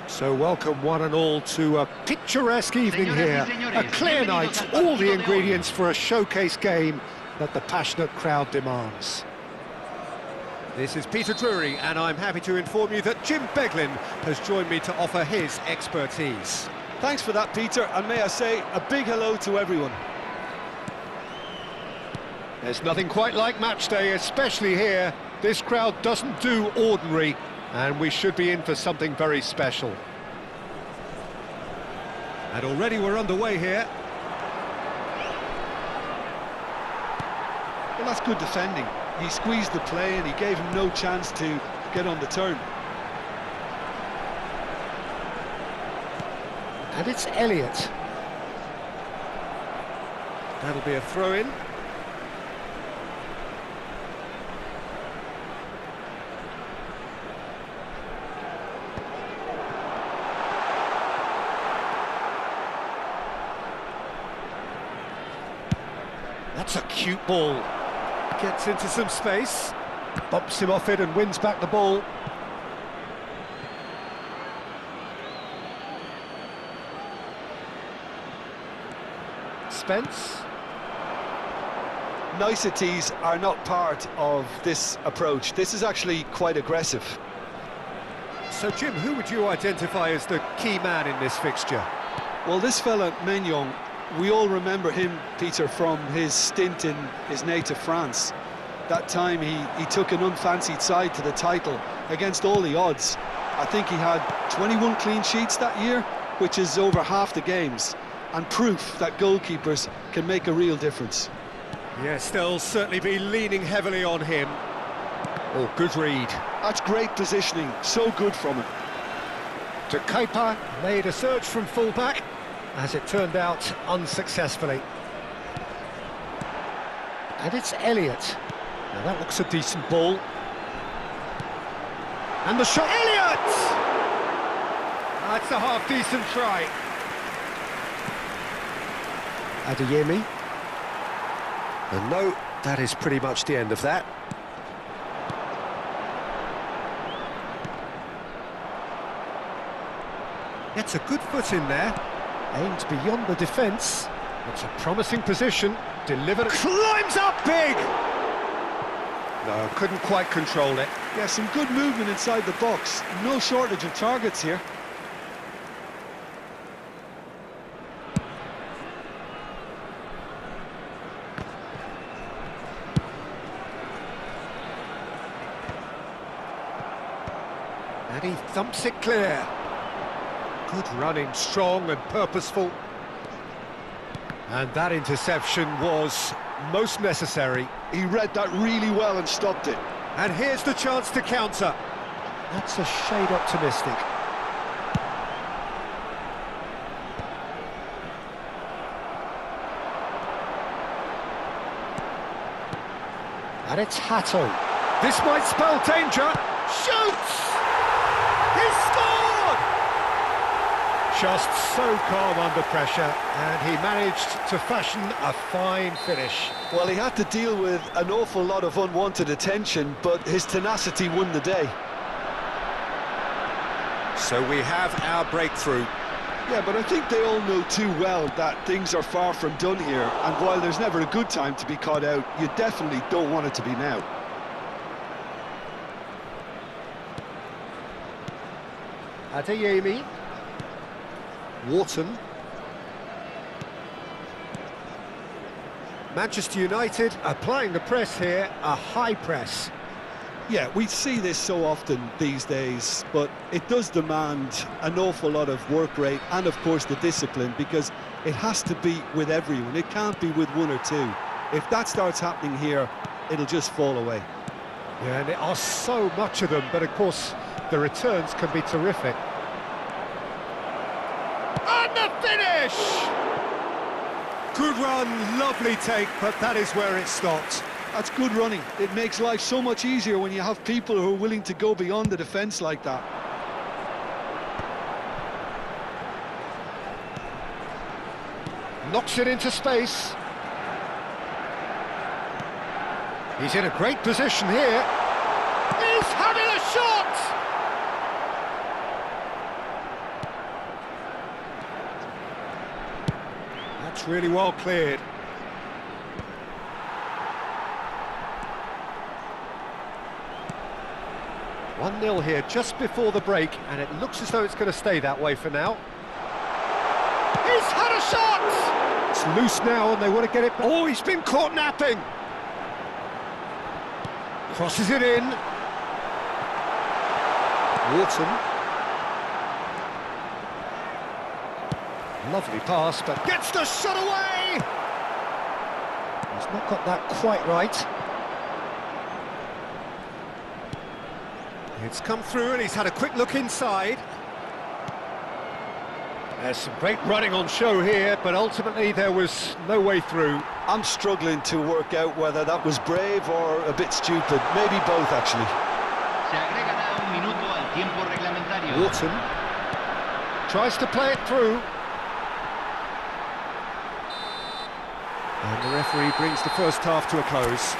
So welcome one and all to a picturesque evening here, a clear night, all the ingredients for a showcase game that the passionate crowd demands. This is Peter Drury, and I'm happy to inform you that Jim Beglin has joined me to offer his expertise. Thanks for that, Peter, and may I say a big hello to everyone. There's nothing quite like match day, especially here. This crowd doesn't do ordinary, and we should be in for something very special. And already we're underway here. Well, that's good defending. He squeezed the play and he gave him no chance to get on the turn. And it's Elliott. That'll be a throw-in. That's a cute ball. Gets into some space, bumps him off it and wins back the ball. Spence. Niceties are not part of this approach. This is actually quite aggressive. So, Jim, who would you identify as the key man in this fixture? Well, this fella, Maignan, we all remember him, Peter, from his stint in his native France. That time he took an unfancied side to the title against all the odds. I think he had 21 clean sheets that year, which is over half the games, and proof that goalkeepers can make a real difference. Yes, they'll certainly be leaning heavily on him. Oh, good read. That's great positioning, so good from him. To KUPA, made a search from full-back, as it turned out unsuccessfully. And it's Elliott. Now that looks a decent ball. And the shot, Elliott! That's a half-decent try. Adeyemi. And no, that is pretty much the end of that. Gets a good foot in there. Aimed beyond the defence. It's a promising position. Delivered. Climbs up big! No, couldn't quite control it. Yeah, some good movement inside the box. No shortage of targets here. And he thumps it clear. Good running, strong and purposeful. And that interception was most necessary. He read that really well and stopped it. And here's the chance to counter. That's a shade optimistic. And it's Hato. This might spell danger. Shoots! He scored! Just so calm under pressure, and he managed to fashion a fine finish. Well, he had to deal with an awful lot of unwanted attention, but his tenacity won the day. So we have our breakthrough. Yeah, but I think they all know too well that things are far from done here, and while there's never a good time to be caught out, you definitely don't want it to be now. Adeyemi. Wharton. Manchester United applying the press here, a high press. Yeah, we see this so often these days, but it does demand an awful lot of work rate and, of course, the discipline, because it has to be with everyone. It can't be with one or two. If that starts happening here, it'll just fall away. Yeah, and there are so much of them, but of course, the returns can be terrific. And the finish! Good run, lovely take, but that is where it stopped. That's good running. It makes life so much easier when you have people who are willing to go beyond the defence like that. Knocks it into space. He's in a great position here. He's having a shot! That's really well cleared. One 0 here just before the break, and it looks as though it's going to stay that way for now. He's had a shot! It's loose now, and they want to get it... Oh, he's been caught napping! Crosses it in. Wharton. Lovely pass, but gets the shot away! He's not got that quite right. It's come through and he's had a quick look inside. There's some great running on show here, but ultimately there was no way through. I'm struggling to work out whether that was brave or a bit stupid. Maybe both, actually. Wharton tries to play it through. And the referee brings the first half to a close.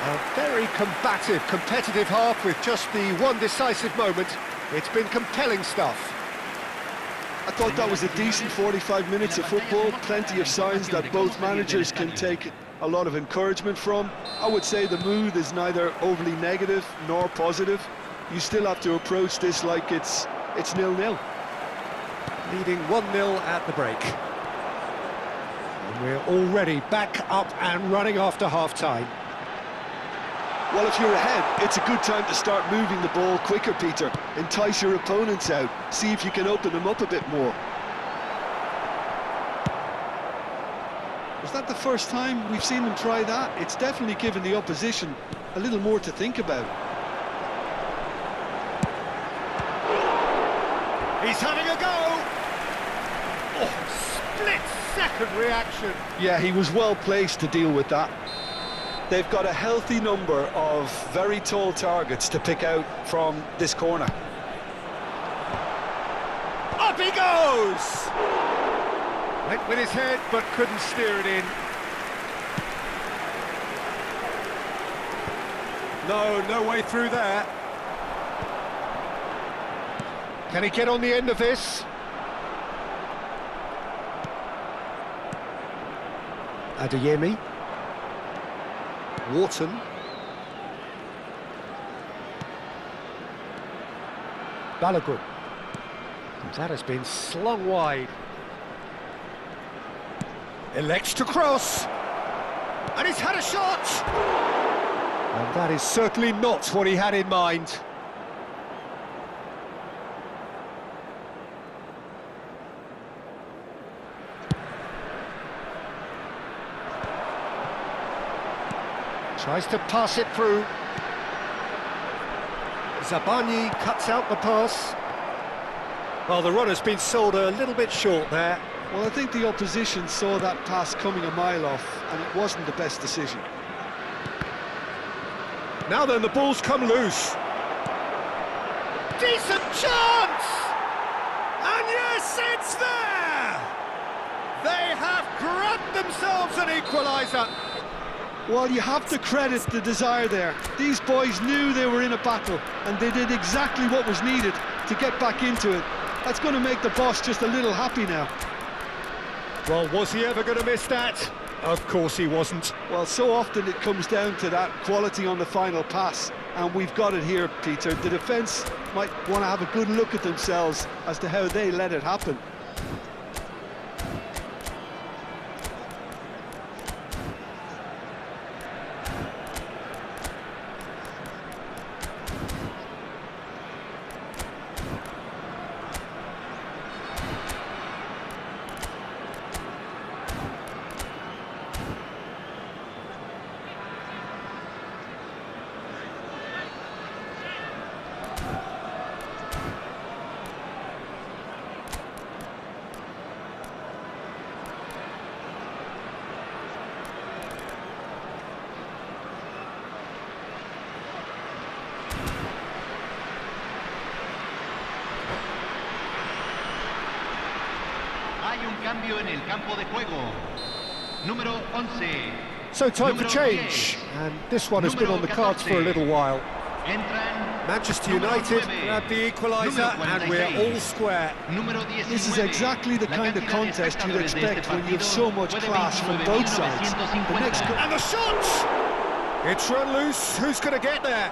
A very combative, competitive half with just the one decisive moment. It's been compelling stuff. I thought that was a decent 45 minutes of football, plenty of signs that both managers can take a lot of encouragement from. I would say the mood is neither overly negative nor positive. You still have to approach this like it's 0-0. Leading 1-0 at the break. And we're already back up and running after half-time. Well, if you're ahead, it's a good time to start moving the ball quicker, Peter. Entice your opponents out, see if you can open them up a bit more. Was that the first time we've seen them try that? It's definitely given the opposition a little more to think about. He's having a go! Oh, split-second reaction. Yeah, he was well placed to deal with that. They've got a healthy number of very tall targets to pick out from this corner. Up he goes! Went with his head, but couldn't steer it in. No way through there. Can he get on the end of this? Adeyemi. Wharton. Balogun. That has been slung wide. Elects to cross. And he's had a shot! And that is certainly not what he had in mind. Tries to pass it through. Zabani cuts out the pass. Well, the runner's been sold a little bit short there. Well, I think the opposition saw that pass coming a mile off, and it wasn't the best decision. Now then, the ball's come loose. Decent chance! And yes, it's there! They have grabbed themselves an equaliser. Well, you have to credit the desire there. These boys knew they were in a battle, and they did exactly what was needed to get back into it. That's going to make the boss just a little happy now. Well, was he ever going to miss that? Of course he wasn't. Well, so often it comes down to that quality on the final pass, and we've got it here, Peter. The defence might want to have a good look at themselves as to how they let it happen. So time for change, and this one has been on the cards for a little while. Manchester United grab the equaliser and we're all square. This is exactly the kind of contest you'd expect when you have so much class from both sides. The next And the shot! It's run loose, who's going to get there?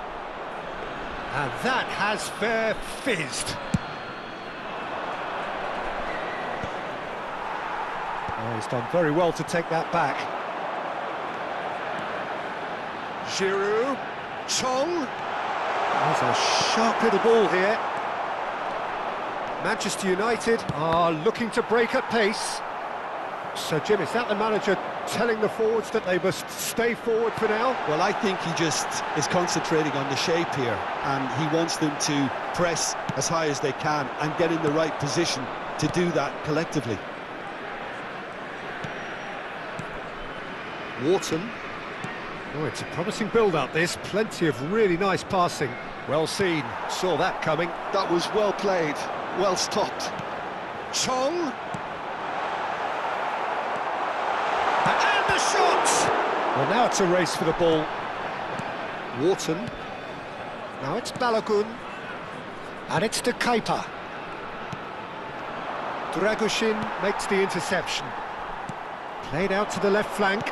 And that has fair fizzed. Oh, he's done very well to take that back. Giroud, Chong. There's a sharp little ball here. Manchester United are looking to break at pace. So, Jim, is that the manager telling the forwards that they must stay forward for now? Well, I think he just is concentrating on the shape here, and he wants them to press as high as they can and get in the right position to do that collectively. Wharton. Oh, it's a promising build-up, this. Plenty of really nice passing. Well seen. Saw that coming. That was well played, well stopped. Chong. And the shot! Well, now it's a race for the ball. Wharton. Now it's Balogun. And it's to KUPA. Dragushin makes the interception. Played out to the left flank.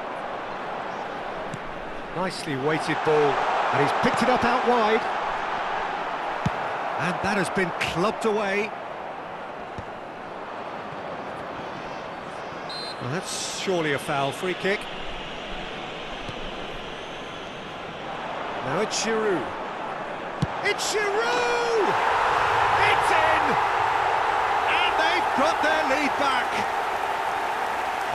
Nicely weighted ball, and he's picked it up out wide. And that has been clubbed away. Well, that's surely a foul. Free kick. Now it's Giroud. It's Giroud! It's in! And they've got their lead back.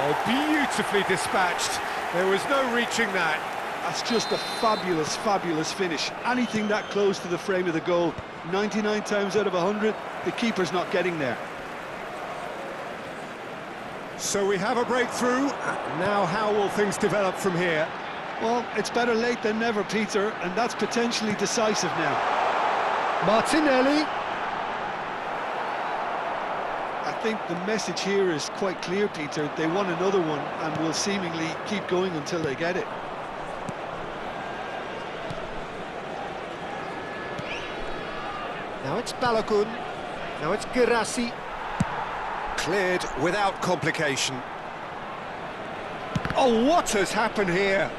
Oh, beautifully dispatched. There was no reaching that. That's just a fabulous, fabulous finish. Anything that close to the frame of the goal, 99 times out of 100, the keeper's not getting there. So we have a breakthrough. Now how will things develop from here? Well, it's better late than never, Peter, and that's potentially decisive now. Martinelli. I think the message here is quite clear, Peter. They want another one and will seemingly keep going until they get it. Now it's Balogun. Now it's Girassi. Cleared without complication. Oh, what has happened here?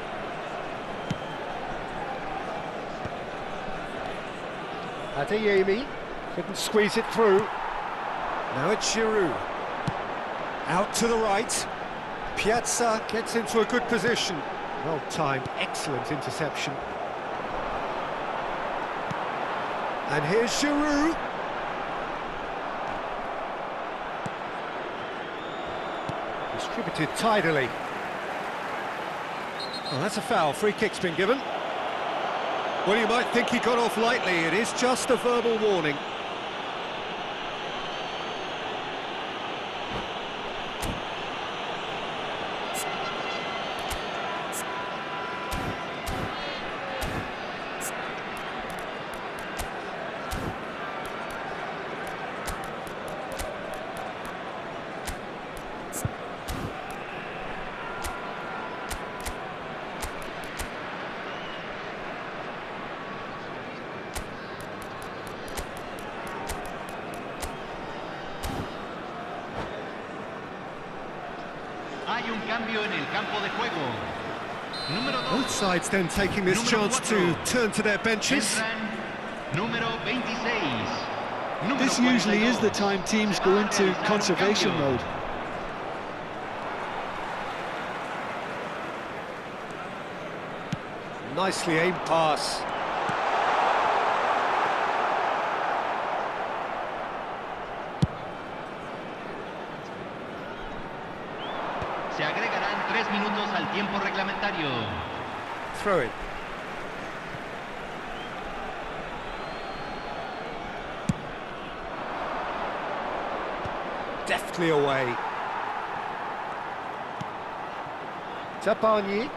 Adeyemi couldn't squeeze it through. Now it's Giroud. Out to the right. Piazza gets into a good position. Well timed, excellent interception. And here's Giroud. Distributed tidily. Well, that's a foul. Free kick's been given. Well, you might think he got off lightly. It is just a verbal warning. Hay un cambio en el campo de juego. Número 2. Both sides then taking this chance to turn to their benches. Número 26. This usually is the time teams go into conservation mode. Nicely aimed pass. Se agregarán 3 minutos al tiempo reglamentario. Throw it. Deftly away. Tapani.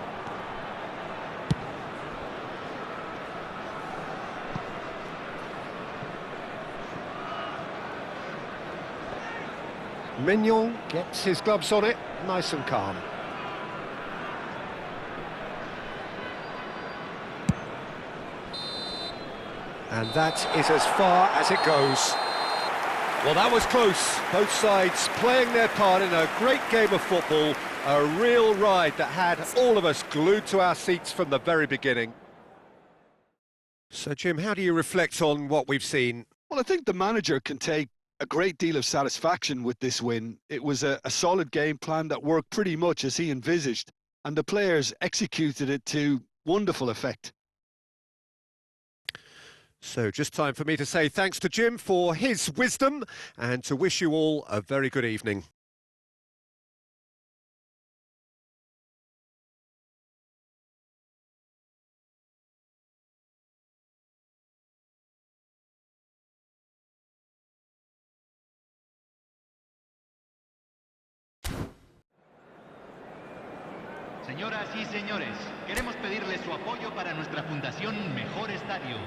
Mignon gets his gloves on it, nice and calm. And that is as far as it goes. Well, that was close. Both sides playing their part in a great game of football. A real ride that had all of us glued to our seats from the very beginning. So, Jim, how do you reflect on what we've seen? Well, I think the manager can take a great deal of satisfaction with this win. It was a solid game plan that worked pretty much as he envisaged, and the players executed it to wonderful effect. So just time for me to say thanks to Jim for his wisdom and to wish you all a very good evening. Señoras y señores, queremos pedirles su apoyo para nuestra fundación Mejor Estadio.